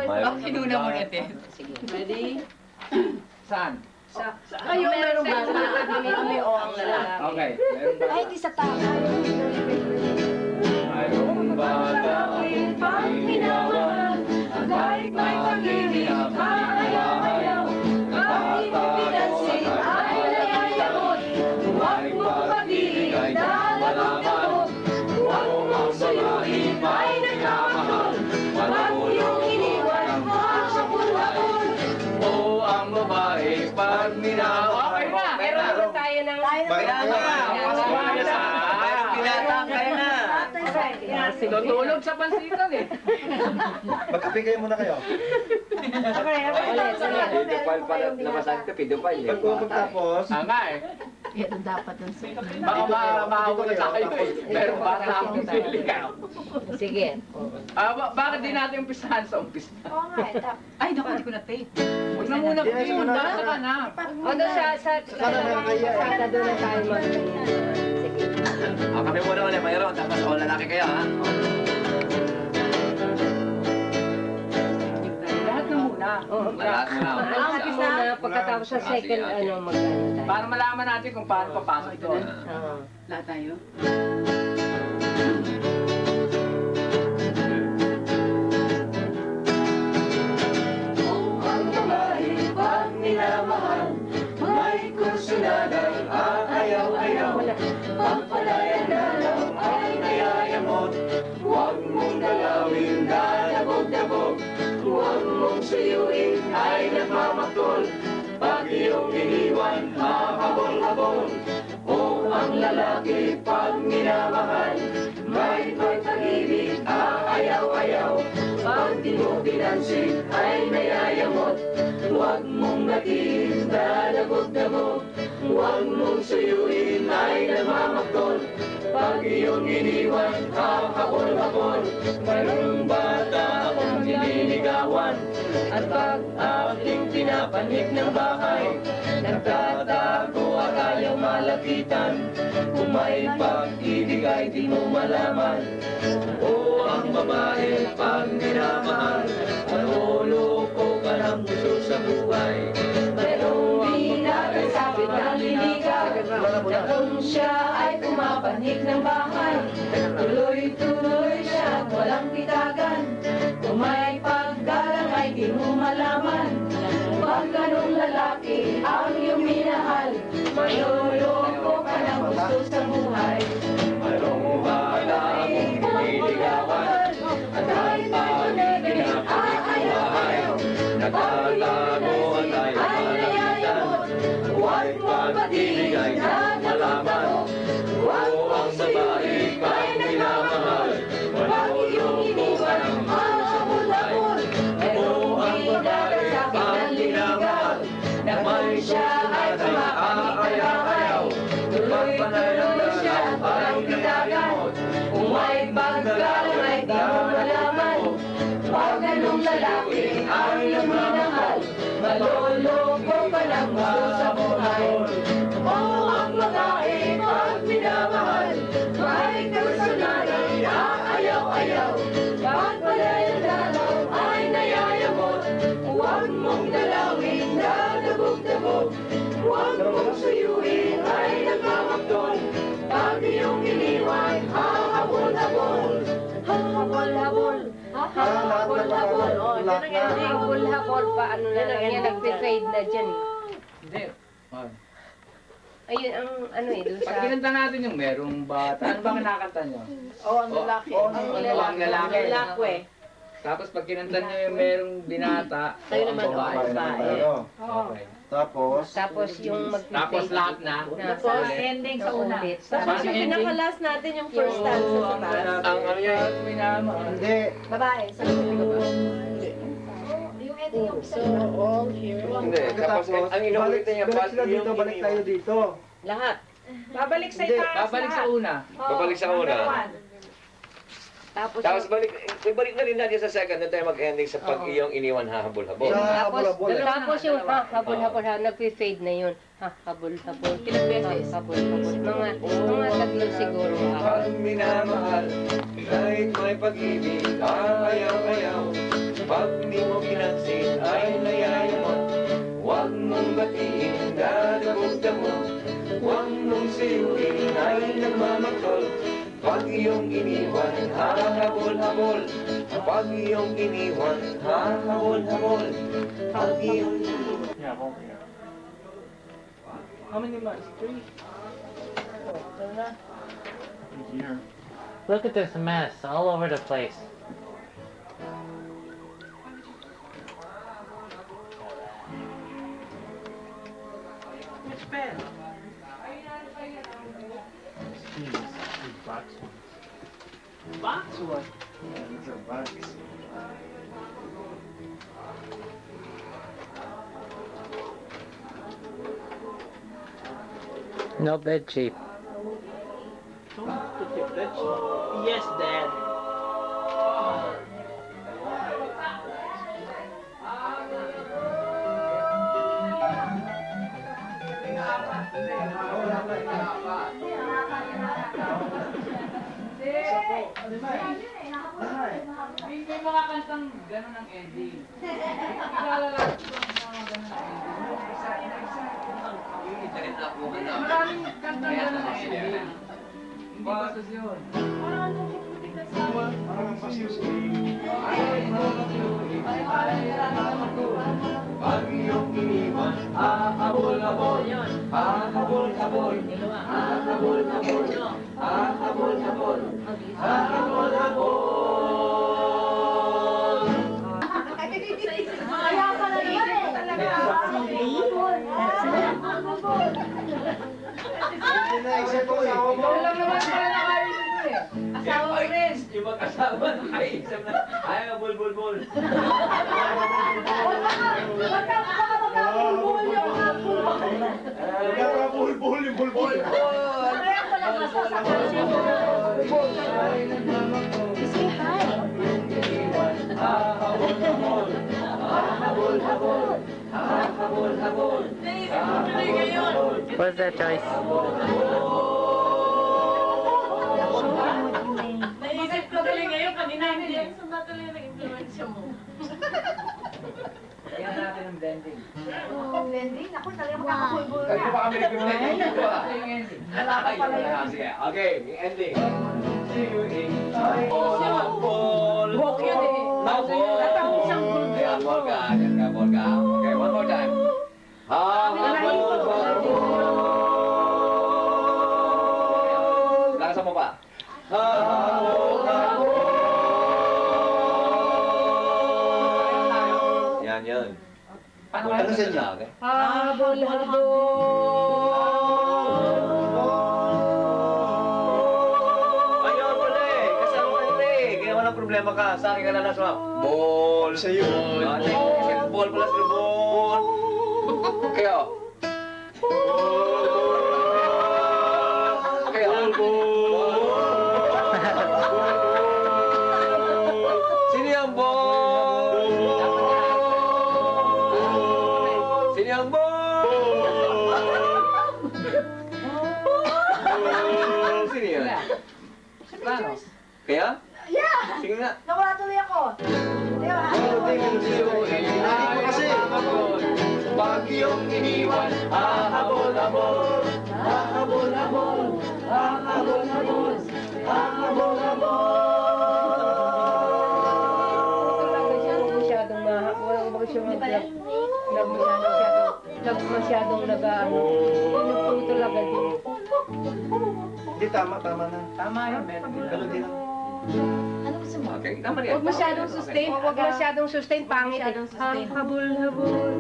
Bakit kinuna mo natin? Sige. Ready? Saan? Kayo meron ba? May o ang lalaki. Okay, meron ba? Ay, di sa tama. Mayroong bata akong panginawan, kahit may pag-ibig ayaw-ayaw, nakatago at nayayamot, huwag mong pag-ibig ay malaman, huwag mong suyuin ay nagkamahal, huwag mong iniwan ang sabon-sabon. O ang babae pag minawa. Okay na, Meron tayo ng... Tutulog sa pansitan eh. Magkape kayo muna kayo. Pedopile pala, nabasahin ko, pedopile eh. Pagkatapos, Nga eh. Yan ang dapat ng suot. Baka makahuli sa kayo eh. Meron ba na akong pili ka? Sige. Bakit di natin umpisahan sa umpisa? Oo nga, Ay, naku, hindi ko na tape. Huwag na muna, Yes, Pim. muna. Basta ka na. O doon sa doon na tayo mag... Sige. Kami muna ulit, mayroon. Tapos o lalaki kayo, ha? Lahat na muna. Lahat mo na. Ang muna, pagkatapos sa second, ano, mag-ano tayo. Para malaman natin kung paano papasok ito. Oo. Lahat tayo. Ang babae pag minamahal, may kursunadang ayaw-ayaw. Pagpalayan dalaw ay nayayamot, huwag mong dalawin dadabog-dabog, huwag mong suyuin ay nagmamaktol. Pag iyong iniwan, hahabol-habol. O ang lalaki pag minamahal, may pag-ibig ayaw-ayaw. Pag di mo pinansing ay nayayamot, huwag mong batiin dadabog-dabog, huwag mong suyuin ay nagmamaktol. Pag iyong iniwan, hahabol-habol. Mayroong bata akong nililigawan, at pag aking pinapanik ng bahay, nagtatago at ayaw malapitan. Kung may pag-ibig ay di mo malaman. O ang babae pag minamahal, maluloko ka ng gusto sa buhay. Mayroong binatang sabit ng liligaw, na kung siya ay pumapanik ng bahay, tuloy-tuloy siya at walang pitagan. Kung may paggalang ay di mo malaman. Pag ganong lalaki ang iyong minahal, maluloko ka ng gusto sa buhay. Mayroong bata akong piniligawan, at kahit pag-ibig ay ayaw-ayaw, nagtatago at ayaw malapitan. Huwag mong pag-ibig ay malaman. Huwag mong suyuin ay nagmamahal. Pag iyong iniwan ang habol-habol, mayroong babae pag minamahal, na kung siya ay pumapanik ng bahay, tuloy-tuloy siya at walang pitagan. Kung may paggalang ay di mo malaman. Pag ganong lalaki ang iyong minahal, maluloko ka ng gusto sa buhay. O ang babae pag minamahal, may kagustuhan ayaw-ayaw. Pag palayan dalaw ay nayayamot, huwag mong dalawin dadabog-dabog, huwag mong suyuin ay nagmamaktol. Pag iyong iniwan, hahabol-habol. Habol-habol. Habol-habol. O, ito na nga. Habol-habol pa. Ano na lang yan. Nagpe-fade na dyan. Hindi. Ayun ang ano eh. Doon Pag sa... kinanta natin yung merong bata, ano ba kinakanta nyo? Oo, ang lalaki. Ang lalaki. Lalaki. Tapos pag kinanta nyo yung merong binata, Tayo o ang naman, babae. babae naman tayo. Okay. Tapos, Tapos yung mag-fade. Tapos lahat na. Tapos ending sa una. Tapos yung pinaka-last natin yung first stanza sa taas. Ang ano yun? Minamahal. hindi. babae. Sa yung ending yung So, all here. Hindi, tapos ang inuulit na niya, balik sila dito, balik tayo dito. Lahat. Babalik sa Hindi. itaas. Babalik sa una. Babalik sa una. Tapos Balik na rin natin sa second na tayo mag-ending sa pag iyong iniwan hahabol-habol. Sa habol-habol. Tapos yung habol-habol, nagpe-fade na yun. Habol-habol. Ilang beses? Habol-habol. Mga tatlo siguro. Pag minamahal, kahit may pag-ibig, ayaw-ayaw, Pag di mo pinansin ay nayayamot. Huwag mong batiin, dadamot-damot. Huwag mong siyuin ay nagmamaktol. Pag iyong iniwan, hahabol-habol. Pag iyong iniwan, hahabol-habol. Pag iyong How many months? 3. Look at this mess all over the place. Which pen? Box one. Yeah, these are box. No bed sheet. Don't put your bed sheet. Yes, Dad. May mga kantang gano'n ang ending. Ilalala ko ang mga gano'n ang ending. Isa. Maraming kantang gano'n ang ending. Hindi basos yun. Parang ang pasiyo sa Pag iyong iniwan, hahabol-habol. Hahabol-habol. Hahabol-habol. Hahabol-habol. Hahabol-habol. Kaya pala naman Naisip ko asawa mo. Wala naman pala nakaisip mo eh. Asawa mo rin. Yung mag-asawa nakaisip na, ay, bul-bul-bul. Bulbul yung bulbul. Hahabol-habol. Hahabol-habol. Hahabol-habol. What's that, Joyce? Naisip ko tuloy ngayon, kanina hindi. Saan ba tuloy nag-influensya mo? Kaya natin ang blending. Blending? Ako talaga makakapulbul Ay, na. baka kami nag-blending. Ito yung ending. Wala ka pala yun. Sige, okay, yung ending. Hahabol. Buhok yun eh. Tatawag siyang bulbul. Ayan, ball ka. Ayan ka, ball ka. Okay, one more time. Hahabol. Lakasan mo pa. Hahabol. Yan, yan. Paano Ano sa inyo? Okay. Ayun pala eh. Kasama ka nila eh. Kaya walang problema ka. Sa akin ka na nasa ball. Sa'yo. Ball pala sila ball. Kaya. Kaya. Sino yung ball? Sino yung ball? Sino yun? Paano? Kaya? Yeah! Sige nga. Nawala tuloy ako. Di ba? Kasi. Pag iyong iniwan, hahabol-habol. Hahabol-habol. Hahabol-habol. Hahabol-habol. Huwag masyadong huwag siyang masyadong nag-ano. Pinupong talaga din. Hindi, tama na. Tama yun, meron din. Ganun din. Ano gusto mo? Okay, tama rin. Huwag masyadong sustain. Huwag masyadong sustain. Pangit eh. Masyadong sustain. Habol-habol.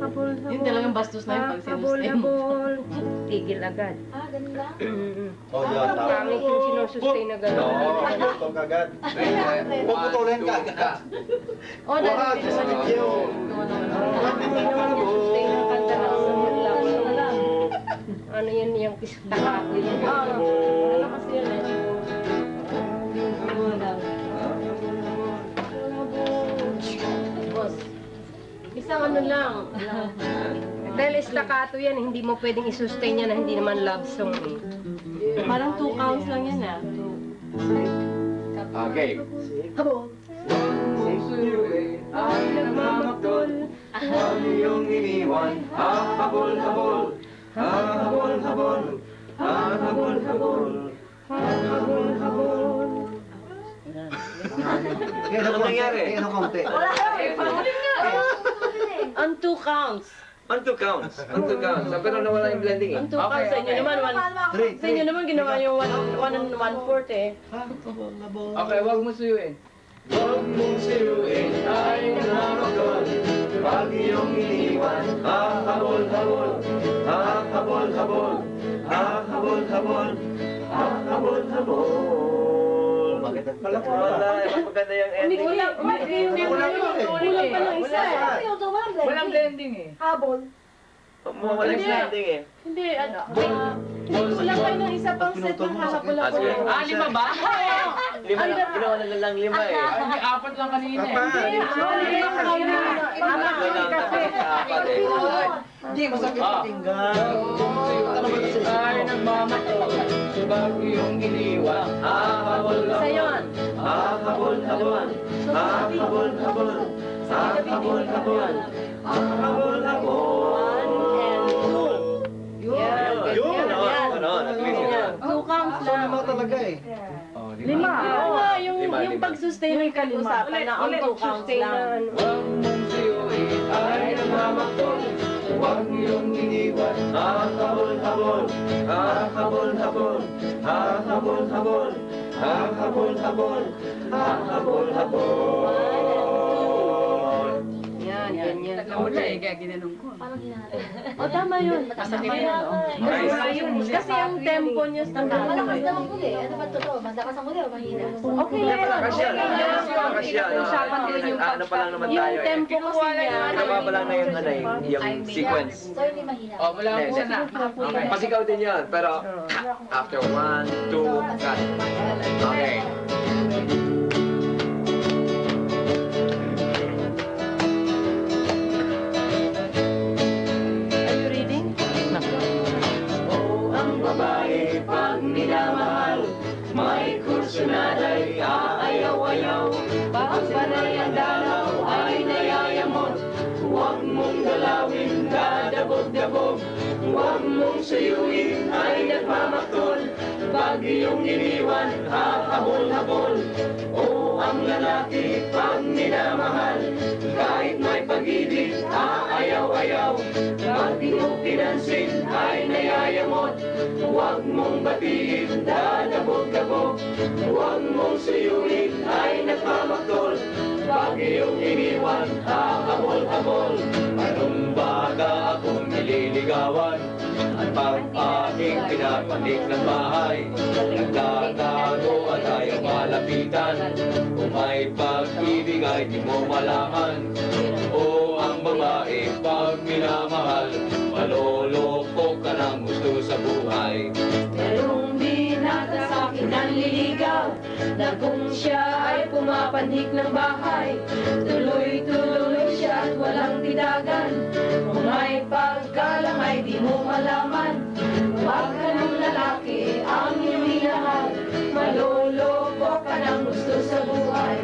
Habol-habol. Yun talagang bastos na yun pag sinustain mo. Habol-habol. Tigil agad. Ah, ganun lang? Oh, yan, tama. Pangit yung sinusustain na gano'n. Ito kagad. Puputulin ka. O, Wag, sakit yun. Hindi naman yung sustain ng kanta ng love song. Ano yun yung kistakako yun. Ano kasi yun eh? Boss, isang ano lang. Dahil staccato yan, hindi mo pwedeng isustain yan na hindi naman love song eh. Parang 2 counts lang yan ah. Okay. Habol. Huwag mong suyuin ay nagmamaktol. Huwag iyong iniwan. Hahabol-habol. Hahabol-habol. Hahabol-habol. Hahabol-habol. Ano nangyari? Wala On 2 counts. On two counts. On two counts. Pero nawala yung blending eh. On 2 counts. Sa inyo naman, sa inyo naman ginawa yung 1 and 1/4 eh. Okay, wag mo suyuin. Huwag mong suyuin ay nagmamaktol. Pag iyong iniwan, hahabol-habol. Hahabol-habol. Hahabol-habol. Hahabol-habol. Bakit nagpalakot? Wala, maganda yung ending. Kulang pa ng isa eh. Walang blending eh. Wala yung ending eh. Hindi, kulang kayo ng isa pang set ng hahabol-habol. Ah, 5 ba? Lima, ginawa na lang 5 eh. Ay, may 4 lang kanina eh. Hindi, masakit Ah. pakinggan. Ay, nagmamatol. Pag iyong iniwan. Isa yun. Hahabol-habol. Hahabol-habol. Hahabol-habol. Hahabol-habol. 1 and 2. Yan. Yun, at least yun. 2 counts lang. Lima talaga eh. Oo nga, yung Lima. pag-sustain yung kalusapan na on 2 counts lang. Huwag mong suyuin ay nagmamatol. Huwag iyong iniwan. Hahabol-habol. Hahabol-habol. Hahabol-habol. Hahabol-habol. Hahabol-habol. Yan, ganyan. Kaya ginanong ko. O, tama yun. Tama yun. Kasi ang tempo niya sa Malakas naman muli. Ano ba totoo? Malakas ang muli o mahina? Okay lang yun. Kasi Okay lang yun. kasi ano pa lang naman Yung tayo eh. tempo kasi niya. Ginawa pa lang na yung ano eh, yung sequence. So hindi mahina. Oh, wala Hindi, po na. Okay, pasigaw din yun. Pero after 1, 2, cut. Okay. Are you reading? Oh, ang babae pag minamahal, may kurso na ay aayaw-ayaw. Pag panay ang dalaw ay nayayamot, huwag mong dalawin, dadabog-dabog. Huwag mong suyuin ay nagmamaktol, pag iyong iniwan, hahabol-habol. Oh, ang lalaki pag minamahal, kahit may pag-ibig, aayaw-ayaw. Pag iyong pinansin ay nayayamot, huwag mong batiin, dadabog-dabog. Huwag mong suyuin ay nagmamaktol, pag iyong iniwan, hahabol-habol. Anong bata akong nililigawan, at pag aking pinapanik ng bahay, nagtatago at ayaw malapitan. Kung may pag-ibig ay di mo malaman. O ang babae pag minamahal, maloloko ka ng gusto sa buhay. Merong binata sa akin nanliligaw, na kung siya ay pumapanhik ng bahay, tuloy-tuloy siya at walang tidagan. Kung may pagkalang ay di mo malaman, wag ka ng lalaki ang iyong minahal, maloloko ka ng gusto sa buhay.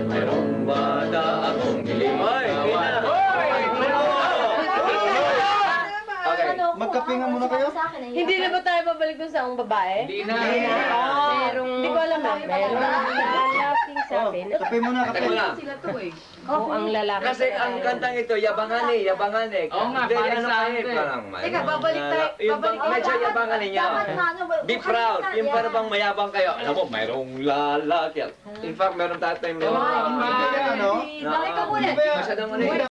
Mayroong bata akong nililigawan. Okay. Magkapingan muna kayo? Hindi na ba tayo babalik dun sa ang babae? Hindi na. Merong... Hindi ko alam eh. Merong lalaping sa akin. Kape muna, kape. Teka lang. O ang lalaki. Kasi ang kantang ito, yabangan eh. Oo nga, Very parang ano sa pa akin eh, eh. parang Teka, babalik tayo. Yung bang medyo yabangan niya. Dapat na ano. Be proud. Yung parang bang mayabang kayo. Alam mo, mayroong lalaki. In fact, meron tatay may Ano? Bakit ka muna? Masyadong ano eh.